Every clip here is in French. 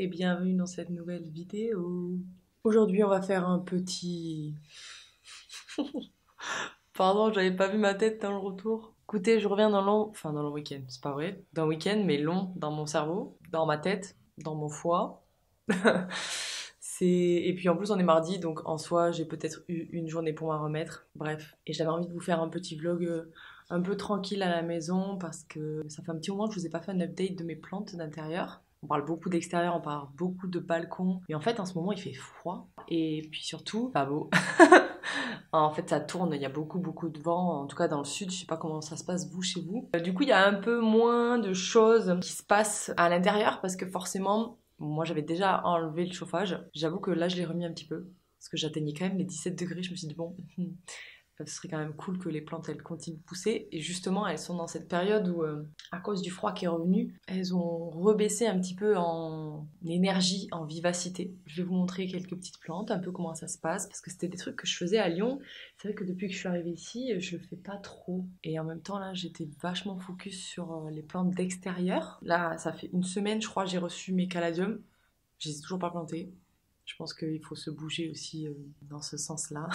et bienvenue dans cette nouvelle vidéo. Aujourd'hui on va faire un petit... Pardon, j'avais pas vu ma tête dans le retour. Écoutez, je reviens dans le week-end, c'est pas vrai. D'un week-end, mais long dans mon cerveau, dans ma tête, dans mon foie. Et puis en plus on est mardi, donc en soi j'ai peut-être eu une journée pour m'en remettre. Bref, et j'avais envie de vous faire un petit vlog un peu tranquille à la maison parce que ça fait un petit moment que je vous ai pas fait un update de mes plantes d'intérieur. On parle beaucoup d'extérieur, on parle beaucoup de balcon. Et en fait en ce moment il fait froid. Et puis surtout, pas beau. En fait ça tourne, il y a beaucoup de vent. En tout cas dans le sud, je sais pas comment ça se passe vous chez vous. Du coup il y a un peu moins de choses qui se passent à l'intérieur parce que forcément... Moi, j'avais déjà enlevé le chauffage. J'avoue que là, je l'ai remis un petit peu. Parce que j'atteignais quand même les 17 degrés. Je me suis dit, bon, ce serait quand même cool que les plantes, elles continuent de pousser. Et justement, elles sont dans cette période où, à cause du froid qui est revenu, elles ont rebaissé un petit peu en énergie, en vivacité. Je vais vous montrer quelques petites plantes, un peu comment ça se passe. Parce que c'était des trucs que je faisais à Lyon. C'est vrai que depuis que je suis arrivée ici, je le fais pas trop. Et en même temps, là, j'étais vachement focus sur les plantes d'extérieur. Là, ça fait une semaine, je crois, j'ai reçu mes caladiums. Je les ai toujours pas plantés. Je pense qu'il faut se bouger aussi dans ce sens-là.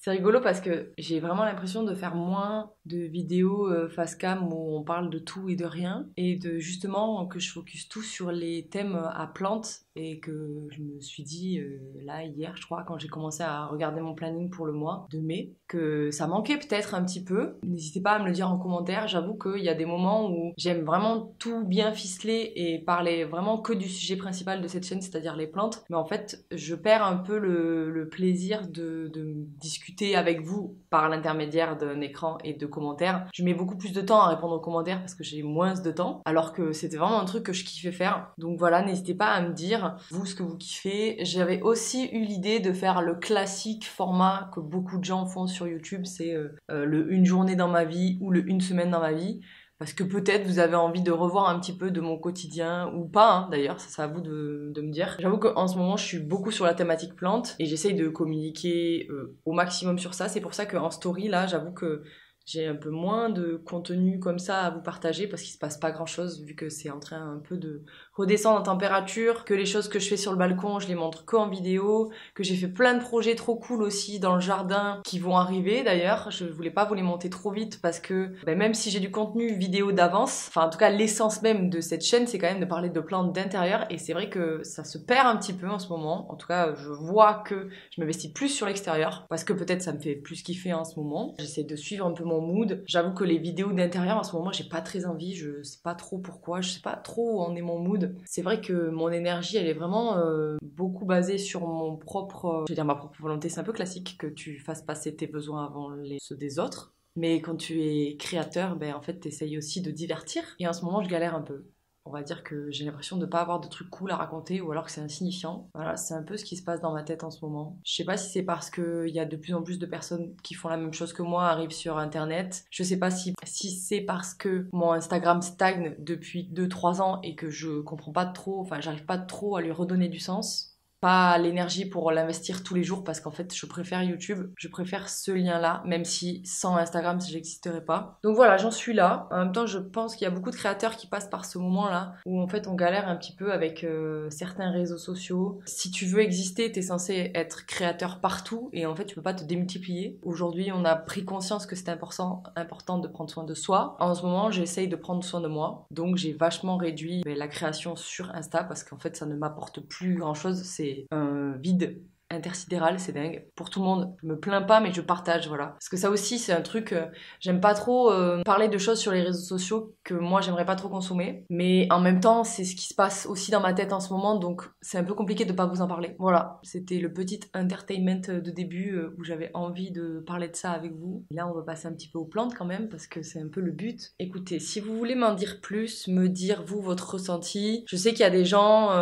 C'est rigolo parce que j'ai vraiment l'impression de faire moins de vidéos face cam où on parle de tout et de rien et de justement que je focus tout sur les thèmes à plantes et que je me suis dit là hier je crois quand j'ai commencé à regarder mon planning pour le mois de mai que ça manquait peut-être un petit peu. N'hésitez pas à me le dire en commentaire, j'avoue qu'il y a des moments où j'aime vraiment tout bien ficeler et parler vraiment que du sujet principal de cette chaîne, c'est-à-dire les plantes, mais en fait je perds un peu le plaisir de discuter avec vous par l'intermédiaire d'un écran et de commentaires. Je mets beaucoup plus de temps à répondre aux commentaires parce que j'ai moins de temps, alors que c'était vraiment un truc que je kiffais faire. Donc voilà, n'hésitez pas à me dire, vous, ce que vous kiffez. J'avais aussi eu l'idée de faire le classique format que beaucoup de gens font sur YouTube, c'est le une journée dans ma vie ou le une semaine dans ma vie. Parce que peut-être vous avez envie de revoir un petit peu de mon quotidien, ou pas hein, d'ailleurs, ça c'est à vous de me dire. J'avoue qu'en ce moment je suis beaucoup sur la thématique plante et j'essaye de communiquer au maximum sur ça. C'est pour ça qu'en story là, j'avoue que j'ai un peu moins de contenu comme ça à vous partager parce qu'il se passe pas grand chose vu que c'est en train un peu de redescendre en température, que les choses que je fais sur le balcon je les montre qu'en vidéo, que j'ai fait plein de projets trop cool aussi dans le jardin qui vont arriver d'ailleurs. Je voulais pas vous les monter trop vite parce que même si j'ai du contenu vidéo d'avance, enfin en tout cas l'essence même de cette chaîne c'est quand même de parler de plantes d'intérieur et c'est vrai que ça se perd un petit peu en ce moment. En tout cas je vois que je m'investis plus sur l'extérieur parce que peut-être ça me fait plus kiffer en ce moment. J'essaie de suivre un peu mon mood. J'avoue que les vidéos d'intérieur en ce moment j'ai pas très envie, je sais pas trop pourquoi, je sais pas trop où en est mon mood. C'est vrai que mon énergie elle est vraiment beaucoup basée sur mon propre, je veux dire ma propre volonté. C'est un peu classique que tu fasses passer tes besoins avant ceux des autres. Mais quand tu es créateur, en fait t'essayes aussi de divertir. Et en ce moment je galère un peu. On va dire que j'ai l'impression de ne pas avoir de trucs cool à raconter ou alors que c'est insignifiant. Voilà, c'est un peu ce qui se passe dans ma tête en ce moment. Je sais pas si c'est parce qu'il y a de plus en plus de personnes qui font la même chose que moi, arrivent sur internet. Je sais pas si c'est parce que mon Instagram stagne depuis 2-3 ans et que je comprends pas trop, enfin j'arrive pas trop à lui redonner du sens. Pas l'énergie pour l'investir tous les jours parce qu'en fait je préfère YouTube, je préfère ce lien-là, même si sans Instagram ça n'existerait pas. Donc voilà, j'en suis là. En même temps je pense qu'il y a beaucoup de créateurs qui passent par ce moment-là où en fait on galère un petit peu avec certains réseaux sociaux. Si tu veux exister, t'es censé être créateur partout et en fait tu peux pas te démultiplier. Aujourd'hui on a pris conscience que c'était important de prendre soin de soi. En ce moment j'essaye de prendre soin de moi, donc j'ai vachement réduit la création sur Insta parce qu'en fait ça ne m'apporte plus grand-chose. C'est un vide intersidéral, c'est dingue. Pour tout le monde, je me plains pas, mais je partage, voilà. Parce que ça aussi, c'est un truc, j'aime pas trop parler de choses sur les réseaux sociaux que moi, j'aimerais pas trop consommer. Mais en même temps, c'est ce qui se passe aussi dans ma tête en ce moment, donc c'est un peu compliqué de pas vous en parler. Voilà, c'était le petit entertainment de début où j'avais envie de parler de ça avec vous. Et là, on va passer un petit peu aux plantes quand même, parce que c'est un peu le but. Écoutez, si vous voulez m'en dire plus, me dire, vous, votre ressenti. Je sais qu'il y a des gens,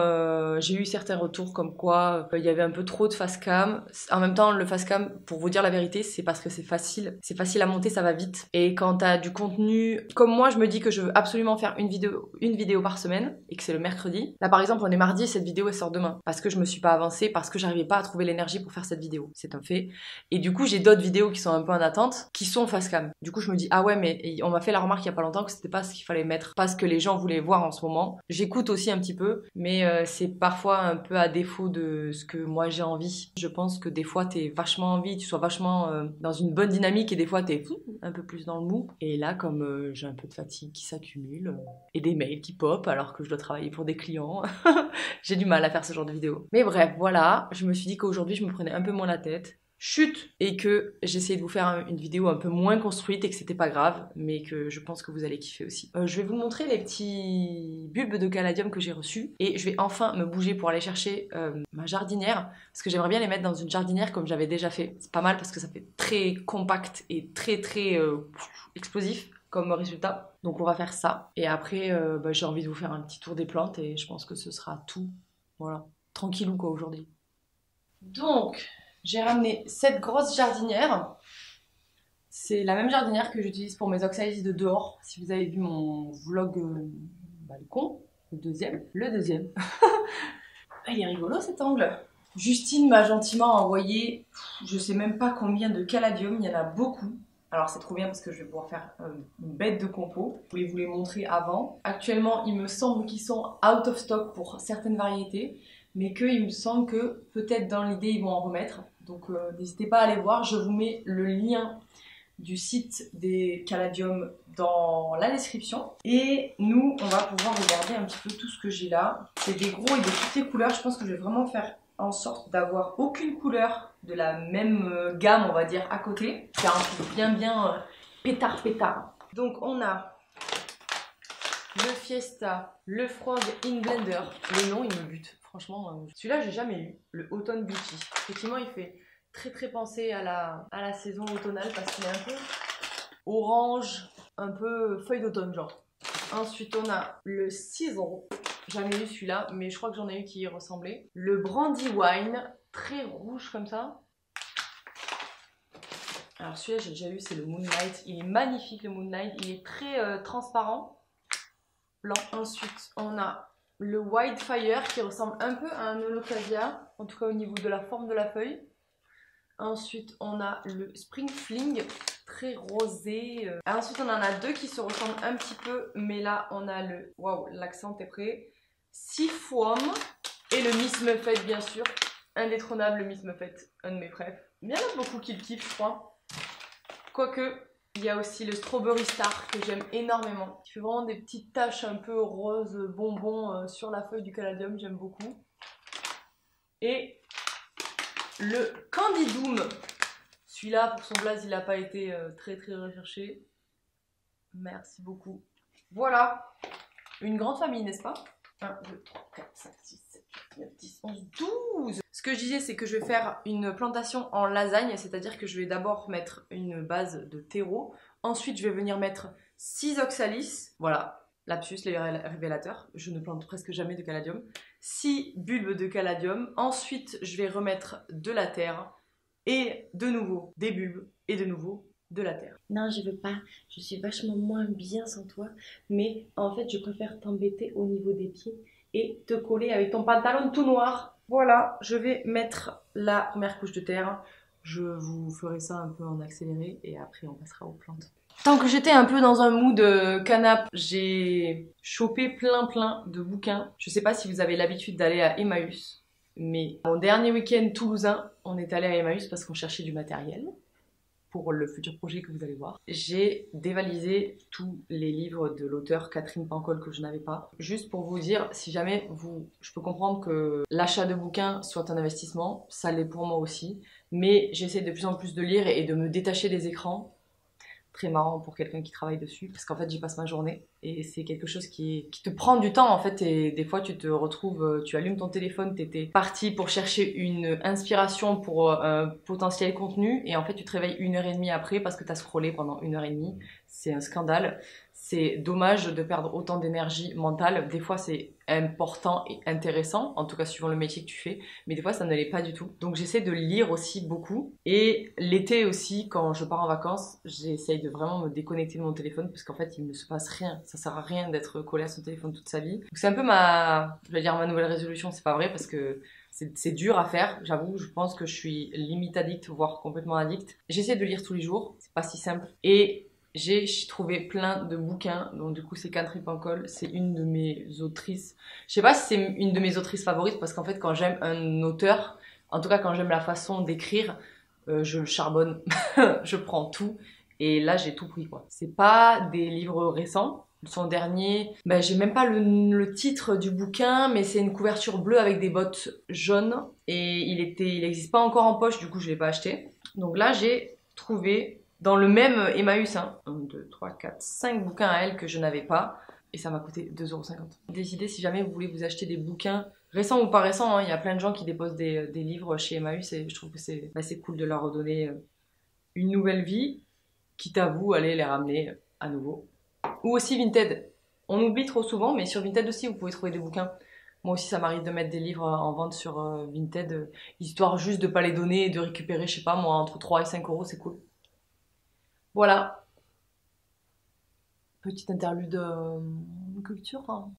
j'ai eu certains retours comme quoi il y avait un peu trop de face cam. En même temps, le face cam, pour vous dire la vérité, c'est parce que c'est facile à monter, ça va vite. Et quand t'as du contenu, comme moi, je me dis que je veux absolument faire une vidéo par semaine et que c'est le mercredi. Là, par exemple, on est mardi, cette vidéo elle sort demain parce que je me suis pas avancée, parce que j'arrivais pas à trouver l'énergie pour faire cette vidéo. C'est un fait. Et du coup, j'ai d'autres vidéos qui sont un peu en attente, qui sont face cam. Du coup, je me dis ah ouais, mais on m'a fait la remarque il y a pas longtemps que c'était pas ce qu'il fallait mettre, pas ce que les gens voulaient voir en ce moment. J'écoute aussi un petit peu, mais c'est parfois un peu à défaut de ce que moi j'ai envie. Je pense que des fois t'es vachement envie, tu sois vachement dans une bonne dynamique et des fois t'es un peu plus dans le mou. Et là, comme j'ai un peu de fatigue qui s'accumule et des mails qui pop alors que je dois travailler pour des clients, j'ai du mal à faire ce genre de vidéo. Mais bref, voilà, je me suis dit qu'aujourd'hui je me prenais un peu moins la tête. Chut, et que j'essayais de vous faire une vidéo un peu moins construite et que c'était pas grave, mais que je pense que vous allez kiffer aussi. Je vais vous montrer les petits bulbes de caladium que j'ai reçus et je vais enfin me bouger pour aller chercher ma jardinière parce que j'aimerais bien les mettre dans une jardinière comme j'avais déjà fait. C'est pas mal parce que ça fait très compact et très explosif comme résultat. Donc on va faire ça et après j'ai envie de vous faire un petit tour des plantes et je pense que ce sera tout. Voilà, tranquillou quoi aujourd'hui. Donc j'ai ramené cette grosse jardinière. C'est la même jardinière que j'utilise pour mes oxalis de dehors. Si vous avez vu mon vlog balcon, le deuxième. Il est rigolo cet angle. Justine m'a gentiment envoyé, je sais même pas combien de caladium, il y en a beaucoup. Alors c'est trop bien parce que je vais pouvoir faire une bête de compo. Je voulais vous les montrer avant. Actuellement, il me semble qu'ils sont out of stock pour certaines variétés, mais qu'il me semble que peut-être dans l'idée ils vont en remettre. Donc n'hésitez pas à aller voir, je vous mets le lien du site des caladiums dans la description. Et nous, on va pouvoir regarder un petit peu tout ce que j'ai là. C'est des gros et de toutes les couleurs, je pense que je vais vraiment faire en sorte d'avoir aucune couleur de la même gamme, on va dire, à côté. C'est un truc bien pétard. Donc on a le Fiesta, le Frog in Blender. Le nom, il me bute. Franchement, celui-là, j'ai jamais eu. Le Autumn Beauty. Effectivement, il fait très penser à la saison automnale parce qu'il est un peu orange, un peu feuille d'automne, genre. Ensuite, on a le Sizzle. Jamais eu celui-là, mais je crois que j'en ai eu qui y ressemblait. Le Brandywine, très rouge comme ça. Alors celui-là, j'ai déjà eu, c'est le Moonlight. Il est magnifique, le Moonlight. Il est très transparent. Blanc. Ensuite, on a le Wildfire qui ressemble un peu à un Olocasia, en tout cas au niveau de la forme de la feuille. Ensuite, on a le Spring Fling, très rosé. Ensuite, on en a deux qui se ressemblent un petit peu, mais là, on a le... Waouh, l'accent est prêt. Seafoam et le Miss Muffet, bien sûr. Indétrônable, le Miss Muffet, un de mes préfs. Il y en a beaucoup qui le kiffent, je crois. Quoique, il y a aussi le Strawberry Star que j'aime énormément. Il fait vraiment des petites taches un peu rose bonbon sur la feuille du caladium, j'aime beaucoup. Et le Candy Doom. Celui-là, pour son blaze, il n'a pas été très recherché. Merci beaucoup. Voilà. Une grande famille, n'est-ce pas? 1, 2, 3, 4, 5, 6, 7, 8, 9, 10, 11, 12. Ce que je disais, c'est que je vais faire une plantation en lasagne, c'est-à-dire que je vais d'abord mettre une base de terreau. Ensuite, je vais venir mettre 6 oxalis. Voilà, lapsus, les révélateurs. Je ne plante presque jamais de caladium. 6 bulbes de caladium. Ensuite, je vais remettre de la terre et de nouveau des bulbes et de nouveau de la terre. Non, je veux pas. Je suis vachement moins bien sans toi. Mais en fait, je préfère t'embêter au niveau des pieds et te coller avec ton pantalon tout noir. Voilà, je vais mettre la première couche de terre. Je vous ferai ça un peu en accéléré et après on passera aux plantes. Tant que j'étais un peu dans un mood canap, j'ai chopé plein de bouquins. Je sais pas si vous avez l'habitude d'aller à Emmaüs, mais mon dernier week-end toulousain, on est allé à Emmaüs parce qu'on cherchait du matériel pour le futur projet que vous allez voir. J'ai dévalisé tous les livres de l'auteur Catherine Pancol que je n'avais pas. Juste pour vous dire, si jamais je peux comprendre que l'achat de bouquins soit un investissement, ça l'est pour moi aussi, mais j'essaie de plus en plus de lire et de me détacher des écrans. Très marrant pour quelqu'un qui travaille dessus, parce qu'en fait j'y passe ma journée et c'est quelque chose qui te prend du temps en fait, et des fois tu te retrouves, tu allumes ton téléphone, t'étais parti pour chercher une inspiration pour un potentiel contenu et en fait tu te réveilles 1h30 après parce que t'as scrollé pendant 1h30. C'est un scandale, c'est dommage de perdre autant d'énergie mentale. Des fois, c'est important et intéressant, en tout cas suivant le métier que tu fais, mais des fois, ça ne l'est pas du tout. Donc, j'essaie de lire aussi beaucoup. Et l'été aussi, quand je pars en vacances, j'essaye de vraiment me déconnecter de mon téléphone parce qu'en fait, il ne se passe rien. Ça sert à rien d'être collé à son téléphone toute sa vie. Donc, c'est un peu je vais dire ma nouvelle résolution, c'est pas vrai parce que c'est dur à faire, j'avoue, je pense que je suis limite addict, voire complètement addict. J'essaie de lire tous les jours, c'est pas si simple. Et j'ai trouvé plein de bouquins, donc du coup c'est Catherine Pancol, c'est une de mes autrices. Je sais pas si c'est une de mes autrices favorites, parce qu'en fait quand j'aime un auteur, en tout cas quand j'aime la façon d'écrire, je charbonne, je prends tout, et là j'ai tout pris quoi. C'est pas des livres récents, son dernier, ben, j'ai même pas le titre du bouquin, mais c'est une couverture bleue avec des bottes jaunes et il existe pas encore en poche, du coup je l'ai pas acheté. Donc là j'ai trouvé dans le même Emmaüs, 1, 2, 3, 4, 5 bouquins à elle que je n'avais pas et ça m'a coûté 2,50 €. Décidez si jamais vous voulez vous acheter des bouquins récents ou pas récents, hein, il y a plein de gens qui déposent des livres chez Emmaüs et je trouve que c'est cool de leur redonner une nouvelle vie, quitte à vous aller les ramener à nouveau. Ou aussi Vinted. On oublie trop souvent, mais sur Vinted aussi, vous pouvez trouver des bouquins. Moi aussi, ça m'arrive de mettre des livres en vente sur Vinted, histoire juste de pas les donner et de récupérer, je sais pas, moi, entre 3 et 5 €, c'est cool. Voilà. Petite interlude culture, hein.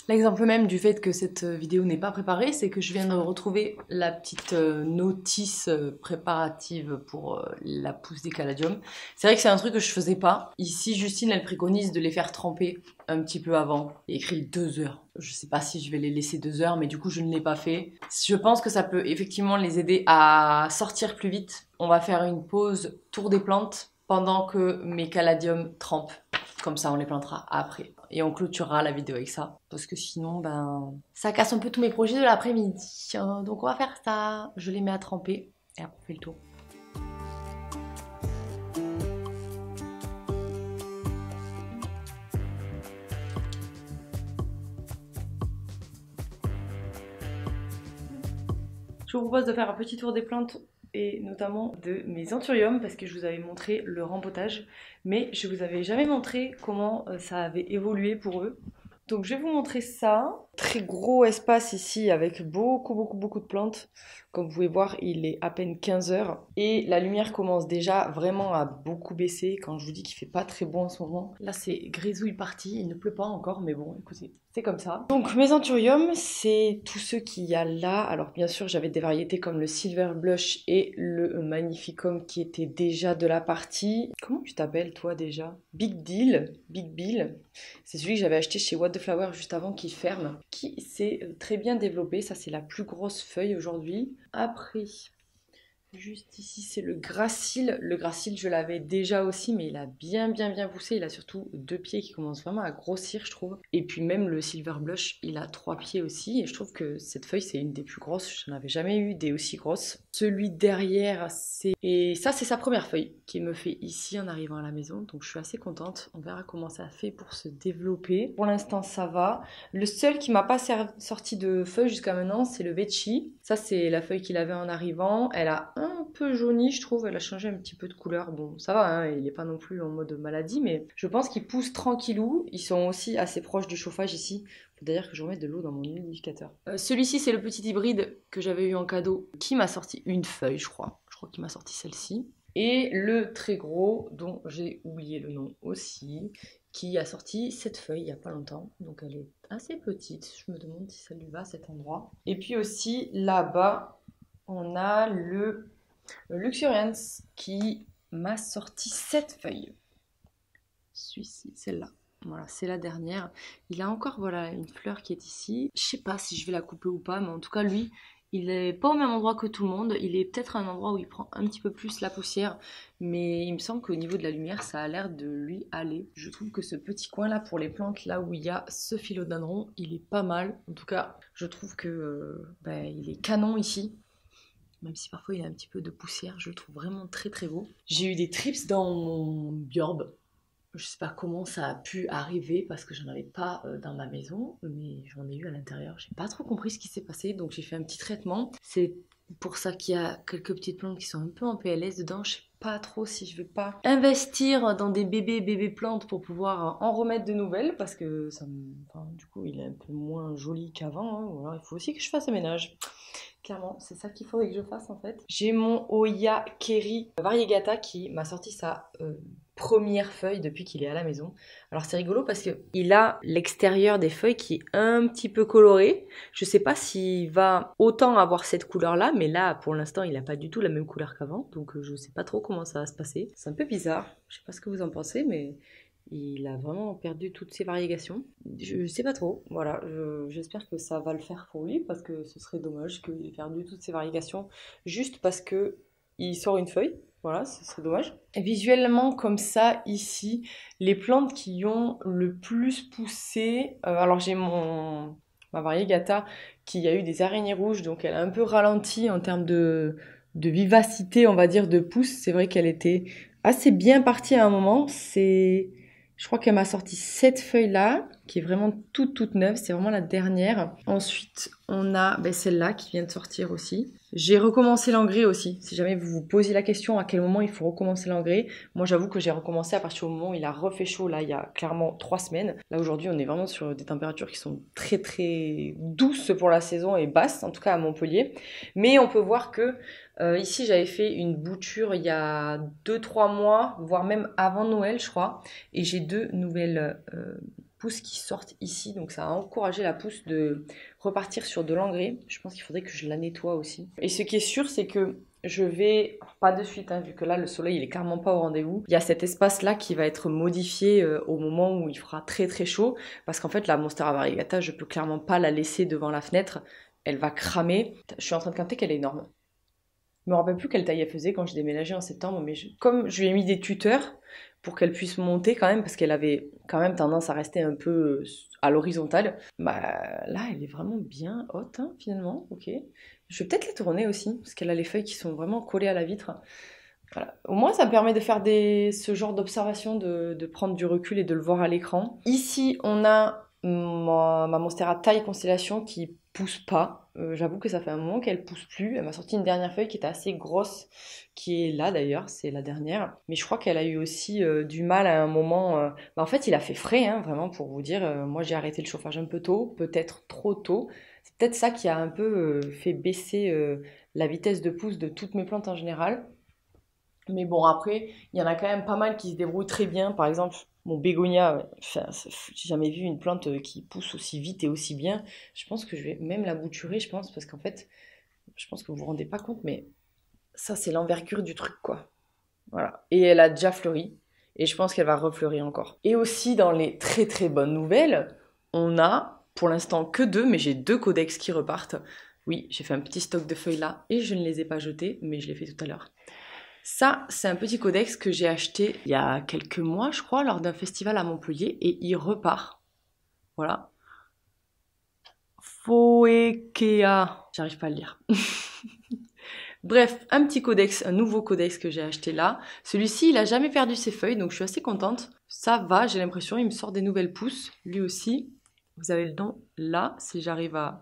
L'exemple même du fait que cette vidéo n'est pas préparée, c'est que je viens de retrouver la petite notice préparative pour la pousse des caladiums. C'est vrai que c'est un truc que je faisais pas. Ici, Justine, elle préconise de les faire tremper un petit peu avant. Il y a écrit 2 heures. Je sais pas si je vais les laisser 2 heures, mais du coup, je ne l'ai pas fait. Je pense que ça peut effectivement les aider à sortir plus vite. On va faire une pause tour des plantes pendant que mes caladiums trempent. Comme ça, on les plantera après. Et on clôturera la vidéo avec ça. Parce que sinon, ben, ça casse un peu tous mes projets de l'après-midi. Donc on va faire ça. Je les mets à tremper. Et après, on fait le tour. Je vous propose de faire un petit tour des plantes et notamment de mes anthuriums parce que je vous avais montré le rempotage mais je vous avais jamais montré comment ça avait évolué pour eux. Donc je vais vous montrer ça. Très gros espace ici avec beaucoup de plantes. Comme vous pouvez voir, il est à peine 15 heures et la lumière commence déjà vraiment à beaucoup baisser quand je vous dis qu'il fait pas très beau en ce moment. Là c'est grisouille parti, il ne pleut pas encore mais bon écoutez, c'est comme ça. Donc mes anthuriums, c'est tous ceux qu'il y a là. Alors bien sûr j'avais des variétés comme le Silver Blush et le Magnificum qui étaient déjà de la partie. Comment tu t'appelles toi déjà? Big Deal, Big Bill. C'est celui que j'avais acheté chez What the Flower juste avant qu'il ferme, qui s'est très bien développé. Ça c'est la plus grosse feuille aujourd'hui. Après, juste ici, c'est le gracile. Le gracile, je l'avais déjà aussi, mais il a bien poussé. Il a surtout 2 pieds qui commencent vraiment à grossir, je trouve. Et puis même le Silver Blush, il a 3 pieds aussi. Et je trouve que cette feuille, c'est une des plus grosses. Je n'en avais jamais eu des aussi grosses. Celui derrière, c'est... Et ça, c'est sa première feuille qui me fait ici en arrivant à la maison. Donc je suis assez contente. On verra comment ça fait pour se développer. Pour l'instant, ça va. Le seul qui m'a pas sorti de feuille jusqu'à maintenant, c'est le Vechi. Ça, c'est la feuille qu'il avait en arrivant. Elle a un peu jauni, je trouve. Elle a changé un petit peu de couleur. Bon, ça va, hein, il n'est pas non plus en mode maladie, mais je pense qu'ils poussent tranquillou. Ils sont aussi assez proches du chauffage ici. Faut d'ailleurs que je remette de l'eau dans mon humidificateur. Celui-ci, c'est le petit hybride que j'avais eu en cadeau, qui m'a sorti une feuille, je crois. Je crois qu'il m'a sorti celle-ci. Et le très gros, dont j'ai oublié le nom aussi, qui a sorti cette feuille il n'y a pas longtemps. Donc elle est assez petite. Je me demande si ça lui va à cet endroit. Et puis aussi, là-bas, on a le Luxuriance qui m'a sorti cette feuille. Celui-ci, celle-là. Voilà, c'est la dernière. Il a encore voilà, une fleur qui est ici. Je sais pas si je vais la couper ou pas, mais en tout cas, lui, Il est pas au même endroit que tout le monde, il est peut-être à un endroit où il prend un petit peu plus la poussière, mais il me semble qu'au niveau de la lumière, ça a l'air de lui aller. Je trouve que ce petit coin là pour les plantes, là où il y a ce philodendron, il est pas mal. En tout cas, je trouve que il est canon ici. Même si parfois il y a un petit peu de poussière, je le trouve vraiment très très beau. J'ai eu des trips dans mon biorbe. Je sais pas comment ça a pu arriver parce que j'en avais pas dans ma maison, mais j'en ai eu à l'intérieur. J'ai pas trop compris ce qui s'est passé, donc j'ai fait un petit traitement. C'est pour ça qu'il y a quelques petites plantes qui sont un peu en PLS dedans. Je sais pas trop si je vais pas investir dans des bébés plantes pour pouvoir en remettre de nouvelles parce que du coup il est un peu moins joli qu'avant. Hein. Ou alors il faut aussi que je fasse un ménage. Clairement, c'est ça qu'il faudrait que je fasse en fait. J'ai mon Oya Kerry Variegata qui m'a sorti sa première feuille depuis qu'il est à la maison. Alors c'est rigolo parce que il a l'extérieur des feuilles qui est un petit peu coloré. Je sais pas s'il va autant avoir cette couleur-là, mais là pour l'instant il n'a pas du tout la même couleur qu'avant, donc je sais pas trop comment ça va se passer. C'est un peu bizarre. Je sais pas ce que vous en pensez, mais il a vraiment perdu toutes ses variégations. Je sais pas trop, voilà. J'espère que ça va le faire pour lui parce que ce serait dommage qu'il ait perdu toutes ses variégations juste parce que il sort une feuille. Voilà, ce serait dommage. Et visuellement, comme ça, ici, les plantes qui ont le plus poussé. Alors j'ai ma variegata qui a eu des araignées rouges, donc elle a un peu ralenti en termes de vivacité, on va dire, de pousse. C'est vrai qu'elle était assez bien partie à un moment. Je crois qu'elle m'a sorti cette feuille-là, qui est vraiment toute neuve. C'est vraiment la dernière. Ensuite, on a celle-là qui vient de sortir aussi. J'ai recommencé l'engrais aussi. Si jamais vous vous posez la question à quel moment il faut recommencer l'engrais, moi j'avoue que j'ai recommencé à partir du moment où il a refait chaud, là il y a clairement 3 semaines. Là aujourd'hui on est vraiment sur des températures qui sont très très douces pour la saison et basses, en tout cas à Montpellier. Mais on peut voir que ici j'avais fait une bouture il y a 2-3 mois, voire même avant Noël je crois. Et j'ai 2 nouvelles pousses qui sortent ici, donc ça a encouragé la pousse de repartir sur de l'engrais. Je pense qu'il faudrait que je la nettoie aussi. Et ce qui est sûr, c'est que je vais, pas de suite, hein, vu que là le soleil il est clairement pas au rendez-vous. Il y a cet espace là qui va être modifié au moment où il fera très très chaud, parce qu'en fait la Monstera variegata, je peux clairement pas la laisser devant la fenêtre. Elle va cramer. Je suis en train de capter qu'elle est énorme. Je me rappelle plus quelle taille elle faisait quand j'ai déménagé en septembre, mais comme je lui ai mis des tuteurs pour qu'elle puisse monter quand même, parce qu'elle avait quand même tendance à rester un peu à l'horizontale, là elle est vraiment bien haute hein, finalement, ok. Je vais peut-être la tourner aussi, parce qu'elle a les feuilles qui sont vraiment collées à la vitre. Voilà. Au moins ça me permet de faire ce genre d'observation, de prendre du recul et de le voir à l'écran. Ici on a ma Monstera taille constellation qui pousse pas. J'avoue que ça fait un moment qu'elle pousse plus. Elle m'a sorti une dernière feuille qui était assez grosse, qui est là d'ailleurs, c'est la dernière. Mais je crois qu'elle a eu aussi du mal à un moment. En fait, il a fait frais, hein, vraiment pour vous dire. Moi, j'ai arrêté le chauffage un peu tôt, peut-être trop tôt. C'est peut-être ça qui a un peu fait baisser la vitesse de pousse de toutes mes plantes en général. Mais bon, après, il y en a quand même pas mal qui se débrouillent très bien. Par exemple, mon bégonia, enfin, j'ai jamais vu une plante qui pousse aussi vite et aussi bien. Je pense que je vais même la bouturer, je pense, parce qu'en fait, je pense que vous vous rendez pas compte, mais ça, c'est l'envergure du truc, quoi. Voilà. Et elle a déjà fleuri. Et je pense qu'elle va refleurir encore. Et aussi, dans les très très bonnes nouvelles, on a, pour l'instant, que 2, mais j'ai 2 codex qui repartent. Oui, j'ai fait un petit stock de feuilles là, et je ne les ai pas jetés, mais je l'ai fait tout à l'heure. Ça, c'est un petit codex que j'ai acheté il y a quelques mois, je crois, lors d'un festival à Montpellier, et il repart. Voilà. Foekea. J'arrive pas à le lire. Bref, un petit codex, un nouveau codex que j'ai acheté là. Celui-ci, il a jamais perdu ses feuilles, donc je suis assez contente. Ça va, j'ai l'impression, il me sort des nouvelles pousses. Lui aussi, vous avez le nom là, si j'arrive à...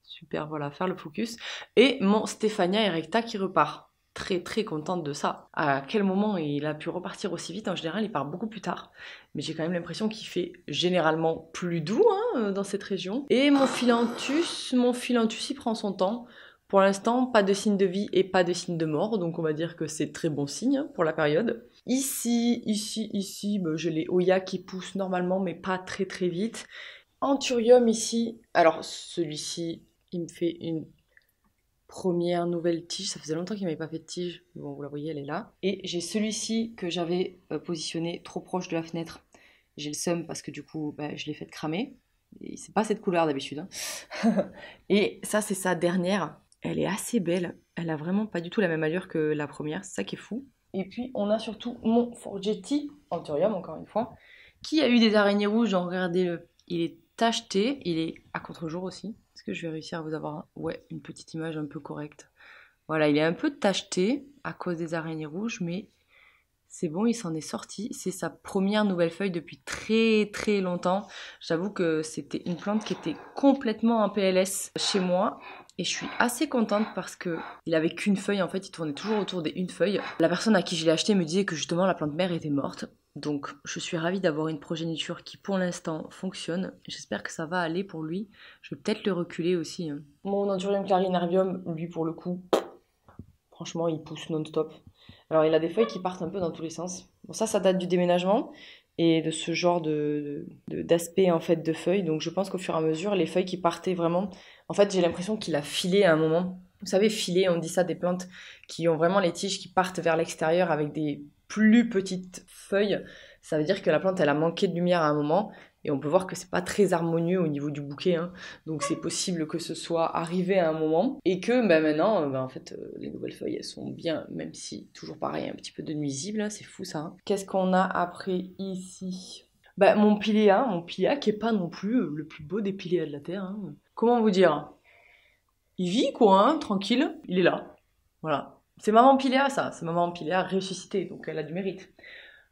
Super, voilà, faire le focus. Et mon Stéphania erecta qui repart. Très très contente de ça. À quel moment il a pu repartir aussi vite? En général, il part beaucoup plus tard. Mais j'ai quand même l'impression qu'il fait généralement plus doux hein, dans cette région. Et mon Philanthus, il prend son temps. Pour l'instant, pas de signe de vie et pas de signe de mort. Donc on va dire que c'est très bon signe hein, pour la période. Ici, j'ai les Oya qui poussent normalement, mais pas très très vite. Anthurium ici, alors celui-ci, il me fait une première nouvelle tige. Ça faisait longtemps qu'il m'avait pas fait de tige. Bon, vous la voyez, elle est là. Et j'ai celui-ci que j'avais positionné trop proche de la fenêtre. J'ai le seum parce que du coup, je l'ai fait cramer. C'est pas cette couleur d'habitude. Hein. Et ça, c'est sa dernière. Elle est assez belle. Elle a vraiment pas du tout la même allure que la première. C'est ça qui est fou. Et puis, on a surtout mon Forgetti Anthurium, encore une fois, qui a eu des araignées rouges. Donc, regardez-le. Il est tacheté. Il est à contre-jour aussi. Est-ce que je vais réussir à vous avoir ouais, une petite image un peu correcte. Voilà, il est un peu tacheté à cause des araignées rouges, mais c'est bon, il s'en est sorti. C'est sa première nouvelle feuille depuis très très longtemps. J'avoue que c'était une plante qui était complètement en PLS chez moi. Et je suis assez contente parce que il avait qu'une feuille, en fait, il tournait toujours autour des une feuille. La personne à qui je l'ai acheté me disait que justement la plante mère était morte. Donc je suis ravie d'avoir une progéniture qui pour l'instant fonctionne. J'espère que ça va aller pour lui. Je vais peut-être le reculer aussi. Hein. Mon Anthurium clarinarbium, lui pour le coup, franchement il pousse non-stop. Alors il a des feuilles qui partent un peu dans tous les sens. Bon ça date du déménagement et de ce genre d'aspect en fait de feuilles. Donc je pense qu'au fur et à mesure, les feuilles qui partaient vraiment... En fait j'ai l'impression qu'il a filé à un moment. Vous savez, filer, on dit ça des plantes qui ont vraiment les tiges qui partent vers l'extérieur avec des plus petites feuilles. Ça veut dire que la plante elle a manqué de lumière à un moment. Et on peut voir que c'est pas très harmonieux au niveau du bouquet, hein. Donc c'est possible que ce soit arrivé à un moment et que maintenant, en fait, les nouvelles feuilles elles sont bien, même si toujours pareil, un petit peu de nuisible, hein. C'est fou ça. Hein. Qu'est-ce qu'on a après ici? Mon Pilea qui est pas non plus le plus beau des Piléas de la terre. Hein. Comment vous dire? Il vit quoi, hein, tranquille, il est là. Voilà. C'est maman Pilea ça, c'est maman Pilea ressuscitée, donc elle a du mérite.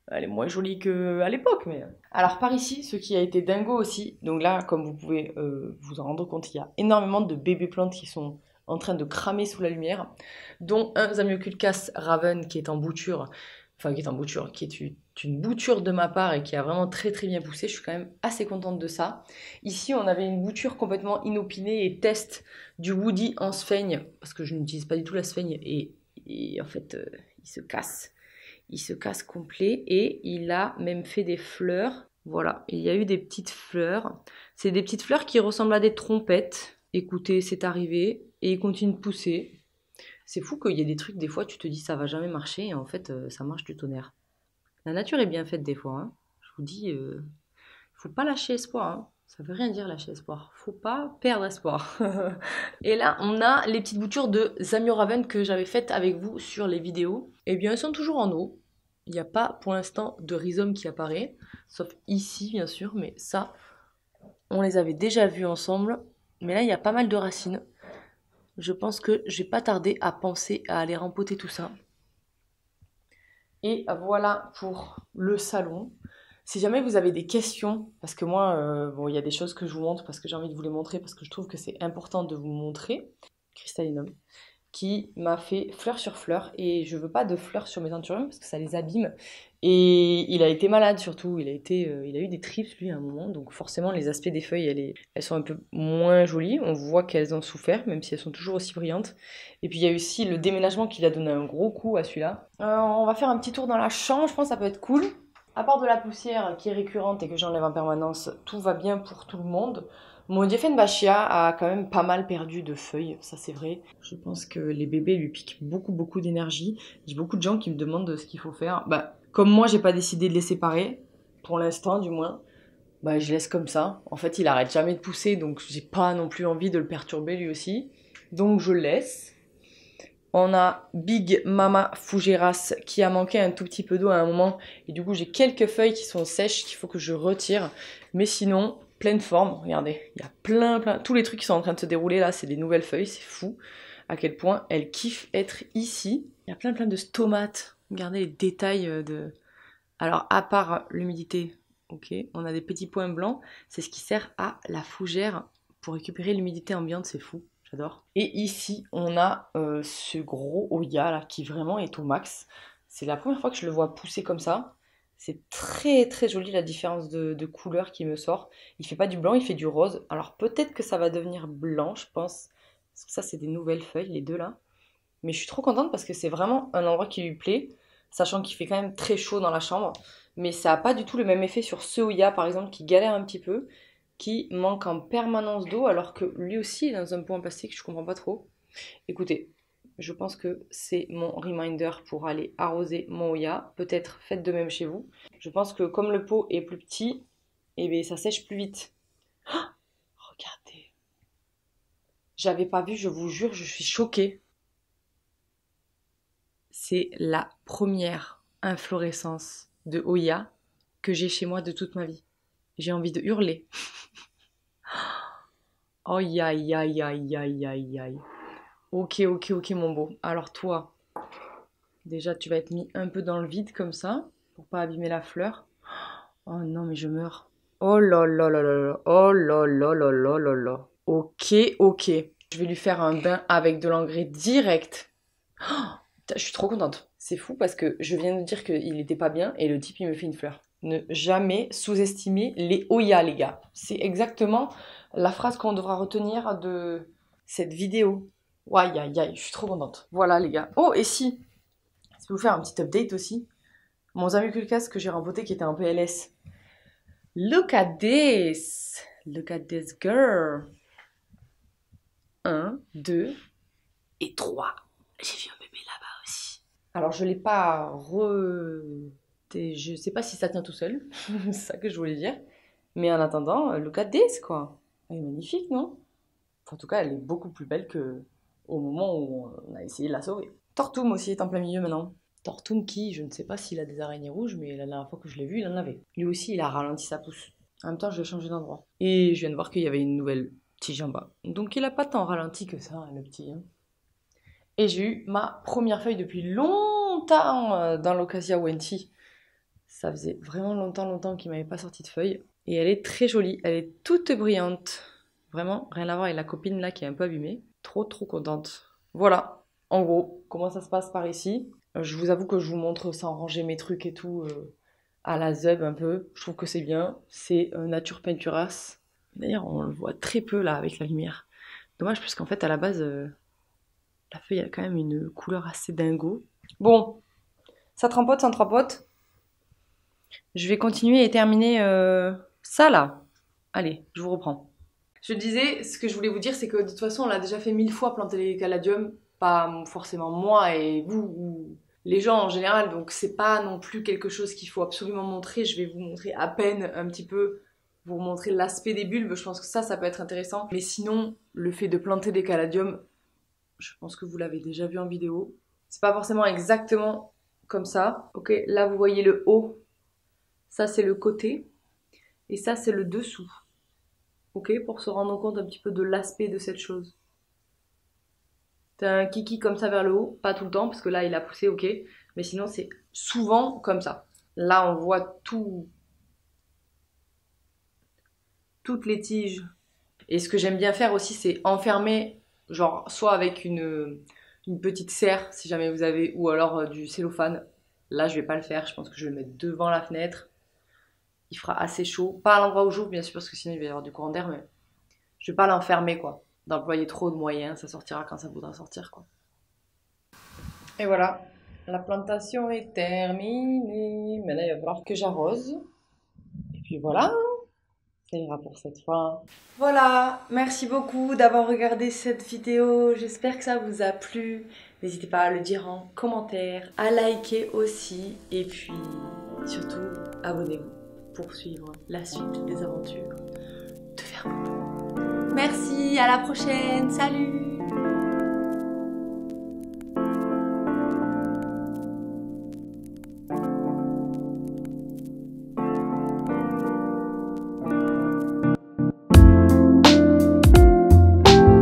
Elle est moins jolie qu'à l'époque, mais... Alors par ici, ce qui a été dingo aussi, donc là, comme vous pouvez vous en rendre compte, il y a énormément de bébés plantes qui sont en train de cramer sous la lumière, dont un Zamioculcas Raven qui est en bouture, qui est une bouture de ma part et qui a vraiment très très bien poussé. Je suis quand même assez contente de ça. Ici, on avait une bouture complètement inopinée et test du Woody en sphaigne, parce que je n'utilise pas du tout la sphaigne, et en fait, il se casse. Il se casse complet et il a même fait des fleurs. Voilà, il y a eu des petites fleurs. C'est des petites fleurs qui ressemblent à des trompettes. Écoutez, c'est arrivé et il continue de pousser. C'est fou qu'il y ait des trucs, des fois, tu te dis ça va jamais marcher et en fait, ça marche du tonnerre. La nature est bien faite des fois. Hein. Je vous dis, faut pas lâcher espoir. Hein. Ça veut rien dire lâcher espoir. Faut pas perdre espoir. Et là, on a les petites boutures de Zamioraven que j'avais faites avec vous sur les vidéos. Eh bien, elles sont toujours en eau. Il n'y a pas pour l'instant de rhizome qui apparaît. Sauf ici, bien sûr. Mais ça, on les avait déjà vus ensemble. Mais là, il y a pas mal de racines. Je pense que je vais pas tarder à penser à aller rempoter tout ça. Et voilà pour le salon. Si jamais vous avez des questions, parce que moi, il y a des choses que je vous montre parce que j'ai envie de vous les montrer, parce que je trouve que c'est important de vous montrer. Cristallinum, qui m'a fait fleur sur fleur, et je veux pas de fleurs sur mes anthuriums parce que ça les abîme. Et il a été malade surtout, il a eu des trips lui à un moment, donc forcément les aspects des feuilles, elles sont un peu moins jolies, on voit qu'elles ont souffert, même si elles sont toujours aussi brillantes. Et puis il y a aussi le déménagement qui a donné un gros coup à celui-là. On va faire un petit tour dans la chambre, je pense que ça peut être cool. À part de la poussière qui est récurrente et que j'enlève en permanence, tout va bien pour tout le monde. Mon Dieffenbachia a quand même pas mal perdu de feuilles, ça c'est vrai. Je pense que les bébés lui piquent beaucoup d'énergie. J'ai beaucoup de gens qui me demandent ce qu'il faut faire. Comme moi j'ai pas décidé de les séparer, pour l'instant du moins, je laisse comme ça. En fait il arrête jamais de pousser, donc j'ai pas non plus envie de le perturber lui aussi. Donc je le laisse. On a Big Mama Fugeras qui a manqué un tout petit peu d'eau à un moment. Et du coup, j'ai quelques feuilles qui sont sèches qu'il faut que je retire. Mais sinon, pleine forme. Regardez, il y a plein. Tous les trucs qui sont en train de se dérouler là, c'est des nouvelles feuilles. C'est fou à quel point elles kiffent être ici. Il y a plein de stomates. Regardez les détails de... Alors, à part l'humidité, ok, on a des petits points blancs. C'est ce qui sert à la fougère pour récupérer l'humidité ambiante. C'est fou. J'adore. Et ici, on a ce gros Oya là qui vraiment est au max. C'est la première fois que je le vois pousser comme ça. C'est très très joli la différence de couleur qui me sort. Il fait pas du blanc, il fait du rose. Alors peut-être que ça va devenir blanc, je pense. Parce que ça, c'est des nouvelles feuilles, les deux là. Mais je suis trop contente parce que c'est vraiment un endroit qui lui plaît. Sachant qu'il fait quand même très chaud dans la chambre. Mais ça n'a pas du tout le même effet sur ce Oya par exemple qui galère un petit peu, qui manque en permanence d'eau, alors que lui aussi est dans un pot en plastique, je comprends pas trop. Écoutez, je pense que c'est mon reminder pour aller arroser mon Oya. Peut-être faites de même chez vous. Je pense que comme le pot est plus petit, ça sèche plus vite. Regardez. J'avais pas vu, je vous jure, je suis choquée. C'est la première inflorescence de Hoya que j'ai chez moi de toute ma vie. J'ai envie de hurler. Aïe, aïe, aïe, aïe, aïe, aïe, aïe. Ok, ok, ok, mon beau. Alors toi, déjà, tu vas être mis un peu dans le vide comme ça, pour pas abîmer la fleur. Oh non, mais je meurs. Oh là là là là là. Oh là là là là là là. Ok, ok. Je vais lui faire un bain avec de l'engrais direct. Je suis trop contente. C'est fou parce que je viens de dire qu'il était pas bien et le type il me fait une fleur. Ne jamais sous-estimer les Hoya, les gars. C'est exactement la phrase qu'on devra retenir de cette vidéo. Aïe aïe aïe, je suis trop contente. Voilà les gars. Oh et si, je vais vous faire un petit update aussi. Mon Zamicculcas que j'ai rempoté qui était un peu LS. Look at this. Look at this girl. 1, 2 et 3. J'ai vu un bébé là-bas aussi. Alors je l'ai pas je sais pas si ça tient tout seul. C'est ça que je voulais dire. Mais en attendant, look at this quoi. Elle est magnifique, non? Enfin, en tout cas, elle est beaucoup plus belle que au moment où on a essayé de la sauver. Tortoum aussi est en plein milieu maintenant. Tortoum qui, je ne sais pas s'il a des araignées rouges, mais la dernière fois que je l'ai vu, il en avait. Lui aussi, il a ralenti sa pousse. En même temps, je vais changer d'endroit. Et je viens de voir qu'il y avait une nouvelle tige en bas. Donc il a pas tant ralenti que ça, le petit. Hein. Et j'ai eu ma première feuille depuis longtemps dans l'Ocasia Wenti. Ça faisait vraiment longtemps qu'il m'avait pas sorti de feuille. Et elle est très jolie, elle est toute brillante. Vraiment, rien à voir avec la copine là qui est un peu abîmée. Trop contente. Voilà, en gros, comment ça se passe par ici. Je vous avoue que je vous montre sans ranger mes trucs et tout à la zeb un peu. Je trouve que c'est bien. C'est Nature Peinturas. D'ailleurs, on le voit très peu là avec la lumière. Dommage parce qu'en fait, à la base, la feuille a quand même une couleur assez dingo. Bon, ça trempote, ça trempote. Je vais continuer et terminer ça là. Allez, je vous reprends. Je disais, ce que je voulais vous dire, c'est que de toute façon, on l'a déjà fait 1000 fois planter les caladiums. Pas forcément moi et vous, ou les gens en général. Donc c'est pas non plus quelque chose qu'il faut absolument montrer. Je vais vous montrer à peine un petit peu, vous montrer l'aspect des bulbes. Je pense que ça peut être intéressant. Mais sinon, le fait de planter des caladiums, je pense que vous l'avez déjà vu en vidéo. C'est pas forcément exactement comme ça. Ok, là vous voyez le haut. Ça c'est le côté. Et ça c'est le dessous. Ok, pour se rendre compte un petit peu de l'aspect de cette chose. T'as un kiki comme ça vers le haut, pas tout le temps, parce que là il a poussé, ok. Mais sinon c'est souvent comme ça. Là on voit toutes les tiges. Et ce que j'aime bien faire aussi, c'est enfermer, genre soit avec une petite serre, si jamais vous avez, ou alors du cellophane. Là je vais pas le faire, je pense que je vais le mettre devant la fenêtre. Il fera assez chaud. Pas à l'endroit où j'ouvre bien sûr, parce que sinon il va y avoir du courant d'air, mais je vais pas l'enfermer quoi. D'employer trop de moyens, ça sortira quand ça voudra sortir quoi. Et voilà, la plantation est terminée. Maintenant il va falloir que j'arrose. Et puis voilà, ça ira pour cette fois. Voilà, merci beaucoup d'avoir regardé cette vidéo. J'espère que ça vous a plu. N'hésitez pas à le dire en commentaire, à liker aussi. Et puis surtout, abonnez-vous pour suivre la suite des aventures de Verboubou. Merci, à la prochaine, salut!